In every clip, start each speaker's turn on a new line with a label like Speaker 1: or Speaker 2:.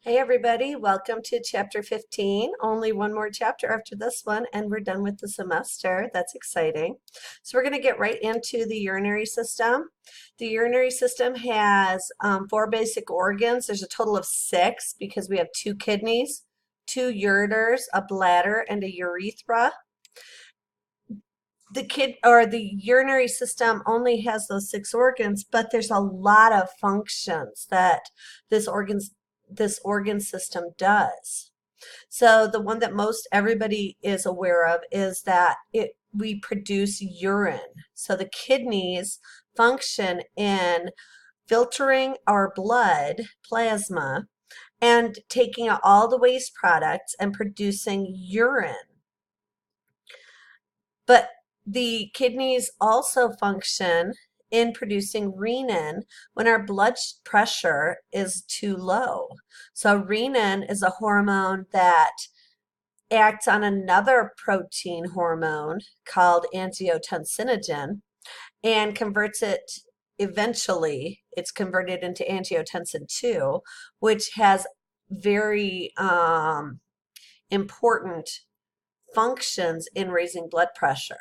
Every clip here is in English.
Speaker 1: Hey everybody, welcome to chapter 15. Only one more chapter after this one and we're done with the semester. That's exciting. So we're going to get right into the urinary system. The urinary system has four basic organs. There's a total of six because we have two kidneys, two ureters, a bladder, and a urethra. The urinary system only has those six organs, but there's a lot of functions that this organ system does. So the one that most everybody is aware of is that we produce urine. So the kidneys function in filtering our blood plasma and taking out all the waste products and producing urine. But the kidneys also function in producing renin when our blood pressure is too low. So renin is a hormone that acts on another protein hormone called angiotensinogen and converts it eventually. It's converted into angiotensin 2, which has very important functions in raising blood pressure.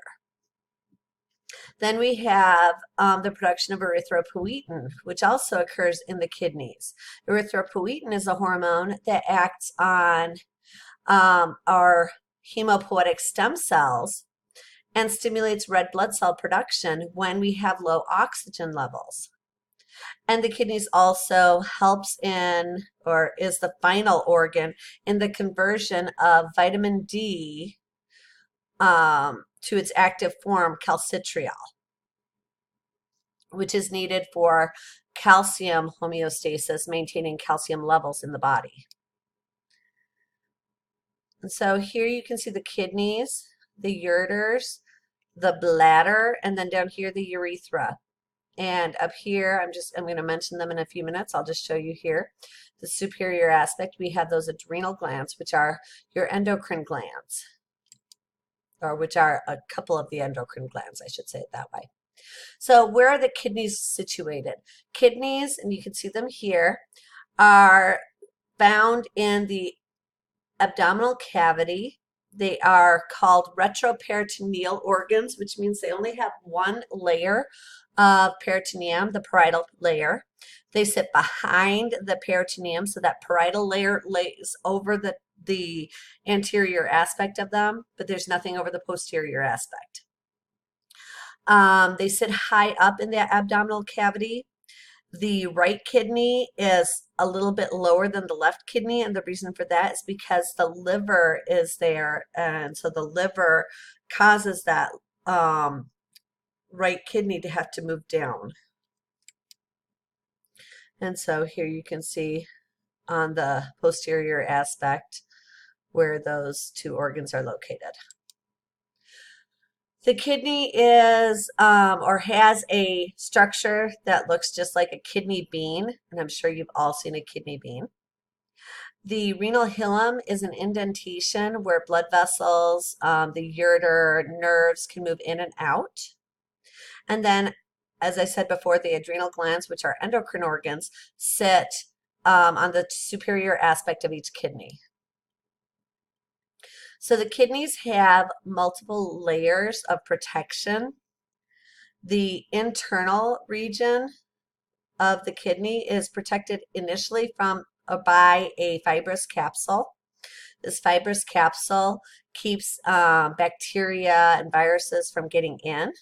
Speaker 1: Then we have the production of erythropoietin, which also occurs in the kidneys. Erythropoietin is a hormone that acts on our hemopoietic stem cells and stimulates red blood cell production when we have low oxygen levels. And the kidneys also helps in, or is the final organ in the conversion of vitamin D to its active form, calcitriol, which is needed for calcium homeostasis, maintaining calcium levels in the body. And so here you can see the kidneys, the ureters, the bladder, and then down here the urethra. And up here, I'm going to mention them in a few minutes. I'll just show you here. The superior aspect, we have those adrenal glands, which are your endocrine glands, or which are a couple of the endocrine glands, I should say it that way. So where are the kidneys situated? Kidneys, and you can see them here, are found in the abdominal cavity. They are called retroperitoneal organs, which means they only have one layer of peritoneum, the parietal layer. They sit behind the peritoneum, so that parietal layer lays over the anterior aspect of them, but there's nothing over the posterior aspect. They sit high up in the abdominal cavity. The right kidney is a little bit lower than the left kidney, and the reason for that is because the liver is there, and so the liver causes that right kidney to have to move down. And so here you can see on the posterior aspect where those two organs are located. The kidney is or has a structure that looks just like a kidney bean, and I'm sure you've all seen a kidney bean. The renal hilum is an indentation where blood vessels, the ureter, nerves can move in and out. And then, as I said before, the adrenal glands, which are endocrine organs, sit on the superior aspect of each kidney. So the kidneys have multiple layers of protection. The internal region of the kidney is protected initially by a fibrous capsule. This fibrous capsule keeps bacteria and viruses from getting in.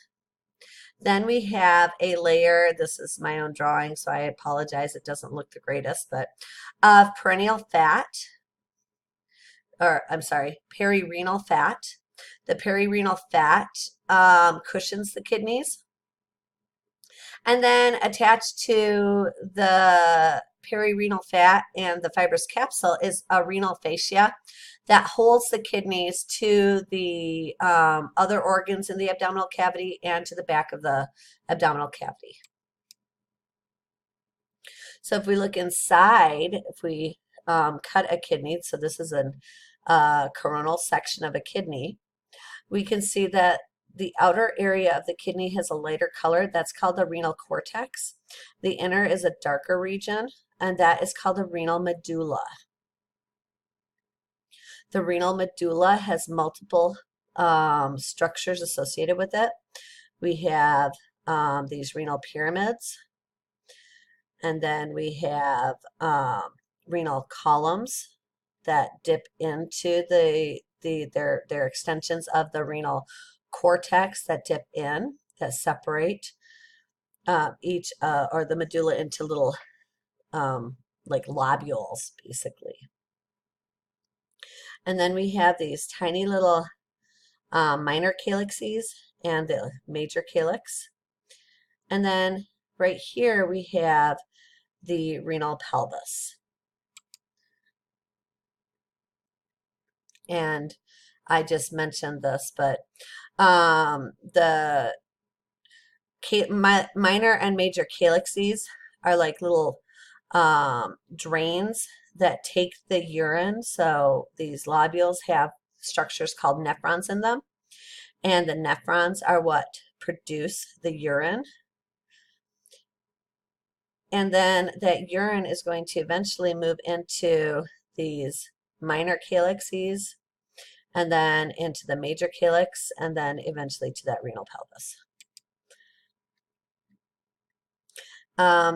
Speaker 1: Then we have a layer, this is my own drawing, so I apologize, it doesn't look the greatest, but of perennial fat, or I'm sorry, perirenal fat. The perirenal fat cushions the kidneys. And then attached to the perirenal fat and the fibrous capsule is a renal fascia that holds the kidneys to the other organs in the abdominal cavity and to the back of the abdominal cavity. So if we look inside, if we cut a kidney, so this is a coronal section of a kidney, we can see that the outer area of the kidney has a lighter color. That's called the renal cortex. The inner is a darker region, and that is called the renal medulla. The renal medulla has multiple structures associated with it. We have these renal pyramids, and then we have renal columns that dip into their extensions of the renal cortex that dip in, that separate each or the medulla into little like lobules, basically. And then we have these tiny little minor calyxes and the major calyx. And then right here we have the renal pelvis. And I just mentioned this, but the minor and major calyxes are like little drains that take the urine. So these lobules have structures called nephrons in them, and the nephrons are what produce the urine. And then that urine is going to eventually move into these minor calyxes, and then into the major calyx, and then eventually to that renal pelvis.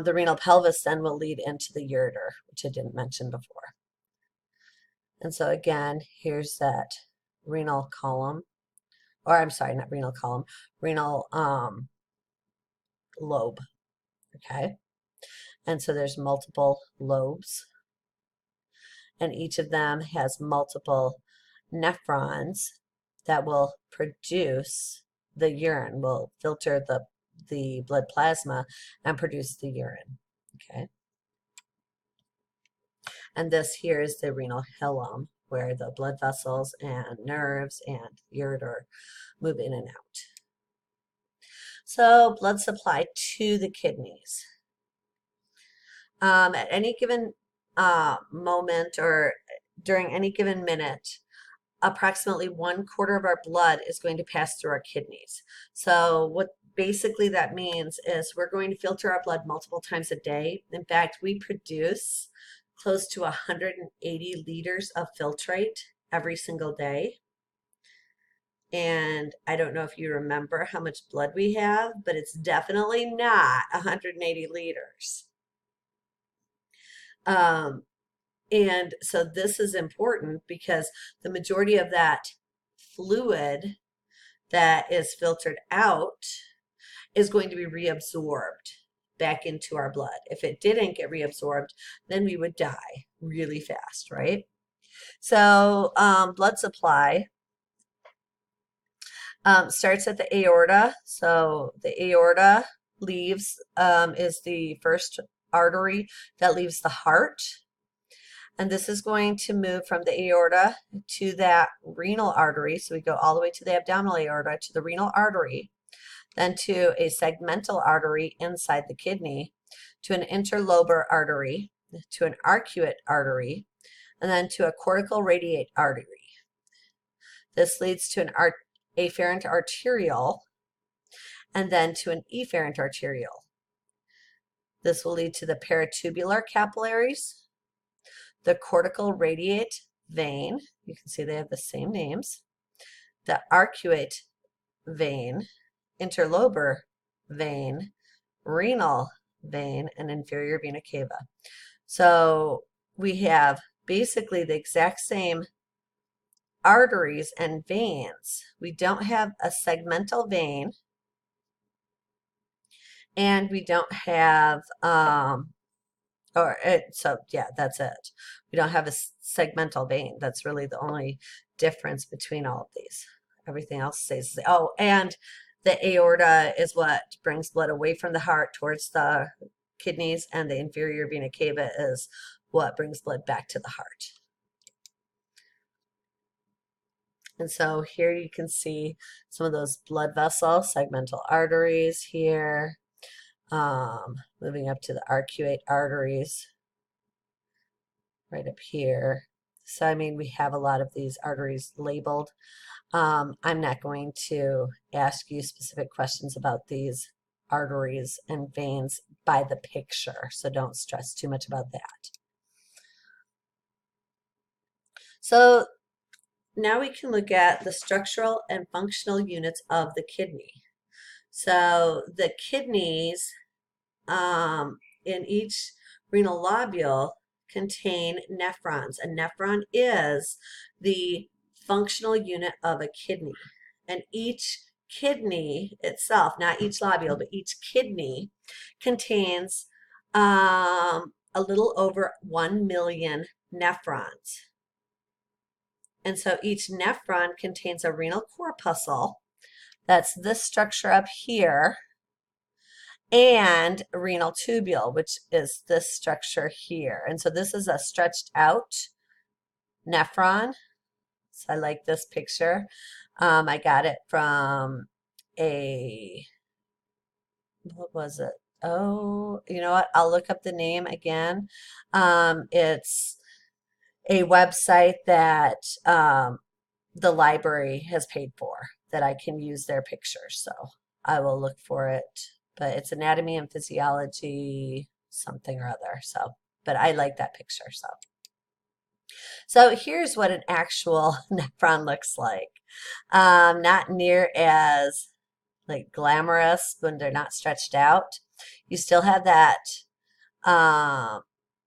Speaker 1: The renal pelvis then will lead into the ureter, which I didn't mention before. And so again, here's that renal column, or I'm sorry, not renal column, renal lobe, okay? And so there's multiple lobes, and each of them has multiple nephrons that will produce the urine, will filter the blood plasma and produce the urine, okay? And this here is the renal hilum, where the blood vessels and nerves and ureter move in and out. So blood supply to the kidneys. At any given moment or during any given minute, approximately 1/4 of our blood is going to pass through our kidneys. So what basically that means is we're going to filter our blood multiple times a day. In fact, we produce close to 180 liters of filtrate every single day. And I don't know if you remember how much blood we have, but it's definitely not 180 liters. And so this is important because the majority of that fluid that is filtered out is going to be reabsorbed back into our blood. If it didn't get reabsorbed, then we would die really fast, right? So blood supply starts at the aorta. So the aorta leaves, is the first artery that leaves the heart. And this is going to move from the aorta to that renal artery. So we go all the way to the abdominal aorta, to the renal artery, then to a segmental artery inside the kidney, to an interlobar artery, to an arcuate artery, and then to a cortical radiate artery. This leads to an afferent arteriole, and then to an efferent arteriole. This will lead to the peritubular capillaries, the cortical radiate vein, you can see they have the same names, the arcuate vein, interlobar vein, renal vein, and inferior vena cava. So we have basically the exact same arteries and veins. We don't have a segmental vein, and we don't have so yeah, that's it. We don't have a segmental vein. That's really the only difference between all of these. Everything else stays the same. Oh, and the aorta is what brings blood away from the heart towards the kidneys, and the inferior vena cava is what brings blood back to the heart. And so here you can see some of those blood vessel segmental arteries here, moving up to the arcuate arteries right up here. So, I mean, we have a lot of these arteries labeled. I'm not going to ask you specific questions about these arteries and veins by the picture, so don't stress too much about that. So now we can look at the structural and functional units of the kidney. So the kidneys in each renal lobule contain nephrons. A nephron is the functional unit of a kidney. And each kidney itself, not each lobule, but each kidney contains a little over 1 million nephrons. And so each nephron contains a renal corpuscle, that's this structure up here, and a renal tubule, which is this structure here. And so this is a stretched out nephron. So I like this picture. I got it from what was it? Oh, you know what? I'll look up the name again. It's a website that the library has paid for that I can use their pictures. So I will look for it. But it's anatomy and physiology, something or other. So, but I like that picture. So here's what an actual nephron looks like. Not near as like glamorous when they're not stretched out. You still have that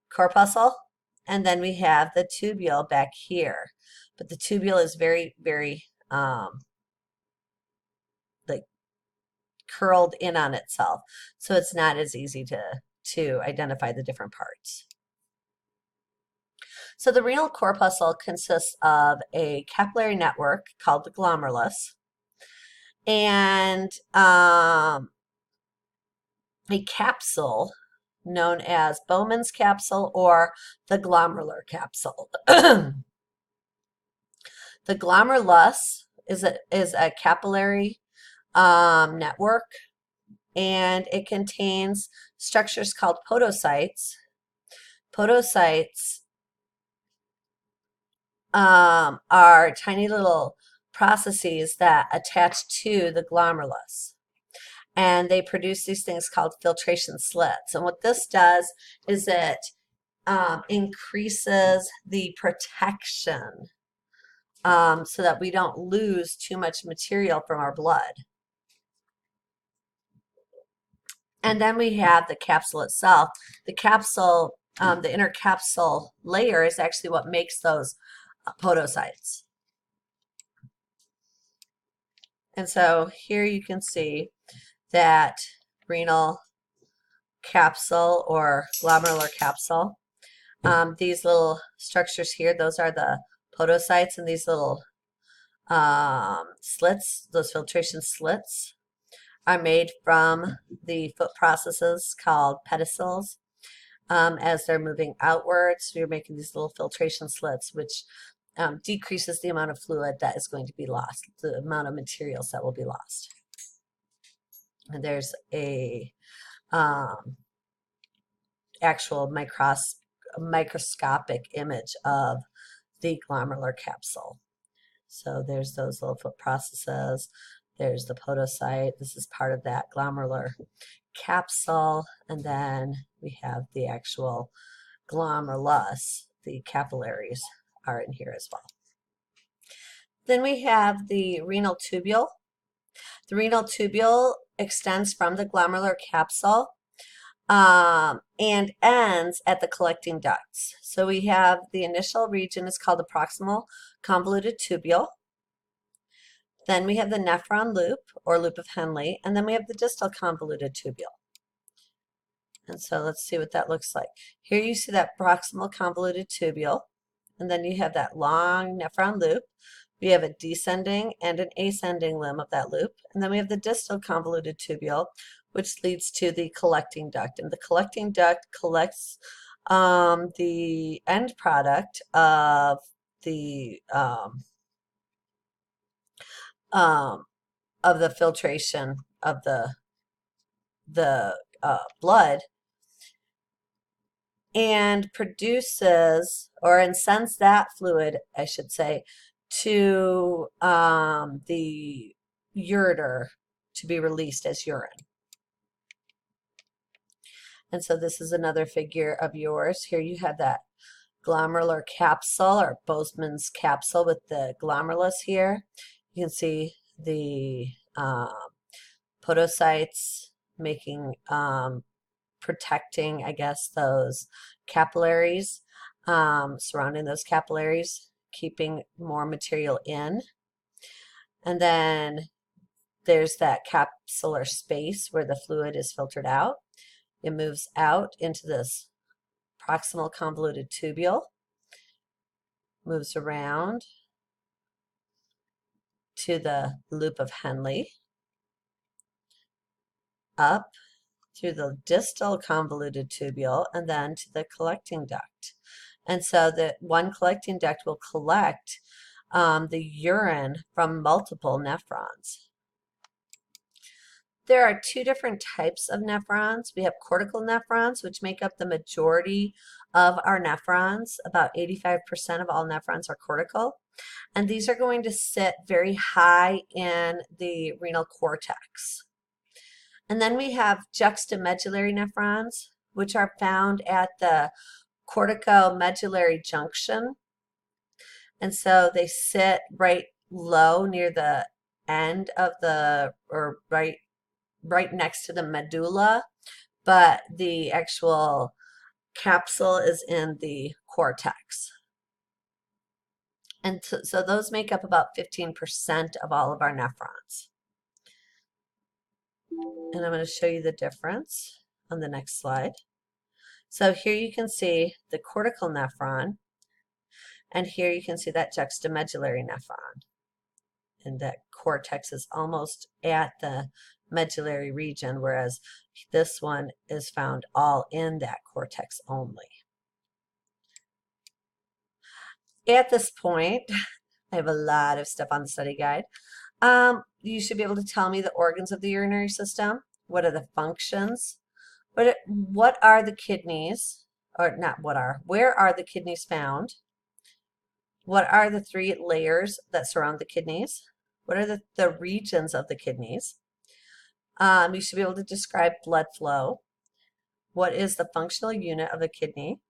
Speaker 1: corpuscle, and then we have the tubule back here. But the tubule is very, very like curled in on itself, so it's not as easy to identify the different parts. So the renal corpuscle consists of a capillary network called the glomerulus, and a capsule known as Bowman's capsule or the glomerular capsule. The glomerulus is a capillary network, and it contains structures called podocytes. Podocytes are tiny little processes that attach to the glomerulus, and they produce these things called filtration slits. And what this does is it increases the protection so that we don't lose too much material from our blood. And then we have the capsule itself. The capsule, the inner capsule layer is actually what makes those podocytes. And so here you can see that renal capsule or glomerular capsule. These little structures here, those are the podocytes, and these little slits, those filtration slits, are made from the foot processes called pedicels. As they're moving outwards, you're making these little filtration slits, which decreases the amount of fluid that is going to be lost, the amount of materials that will be lost. And there's a actual microscopic image of the glomerular capsule. So there's those little foot processes. There's the podocyte. This is part of that glomerular capsule. And then we have the actual glomerulus. The capillaries are in here as well. Then we have the renal tubule. The renal tubule extends from the glomerular capsule and ends at the collecting ducts. So we have the initial region is called the proximal convoluted tubule. Then we have the nephron loop or loop of Henle, and then we have the distal convoluted tubule. And so let's see what that looks like. Here you see that proximal convoluted tubule, and then you have that long nephron loop. We have a descending and an ascending limb of that loop, and then we have the distal convoluted tubule, which leads to the collecting duct. And the collecting duct collects the end product of the filtration of the blood, and produces and sends that fluid, I should say, to the ureter to be released as urine. And so this is another figure of yours. Here you have that glomerular capsule, or Bozeman's capsule with the glomerulus here. You can see the podocytes making, protecting, I guess, those capillaries, surrounding those capillaries, keeping more material in. And then there's that capsular space where the fluid is filtered out. It moves out into this proximal convoluted tubule, moves around to the loop of Henle, up through the distal convoluted tubule, and then to the collecting duct. And so the one collecting duct will collect the urine from multiple nephrons. There are two different types of nephrons. We have cortical nephrons, which make up the majority of our nephrons. About 85% of all nephrons are cortical. And these are going to sit very high in the renal cortex. And then we have juxtamedullary nephrons, which are found at the corticomedullary junction. And so they sit right low near the end of the, or right next to the medulla, but the actual capsule is in the cortex. And so those make up about 15% of all of our nephrons. And I'm going to show you the difference on the next slide. So here you can see the cortical nephron, and here you can see that juxtamedullary nephron. And that cortex is almost at the medullary region, whereas this one is found all in that cortex only. At this point, I have a lot of stuff on the study guide. You should be able to tell me the organs of the urinary system. What are the functions? What are the kidneys? Or not what are, where are the kidneys found? What are the three layers that surround the kidneys? What are the regions of the kidneys? You should be able to describe blood flow. What is the functional unit of a kidney?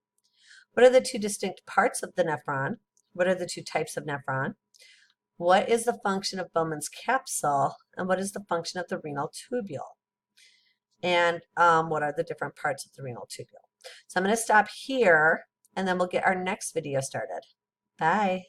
Speaker 1: What are the two distinct parts of the nephron? What are the two types of nephron? What is the function of Bowman's capsule? And what is the function of the renal tubule? And what are the different parts of the renal tubule? So I'm going to stop here, and then we'll get our next video started. Bye.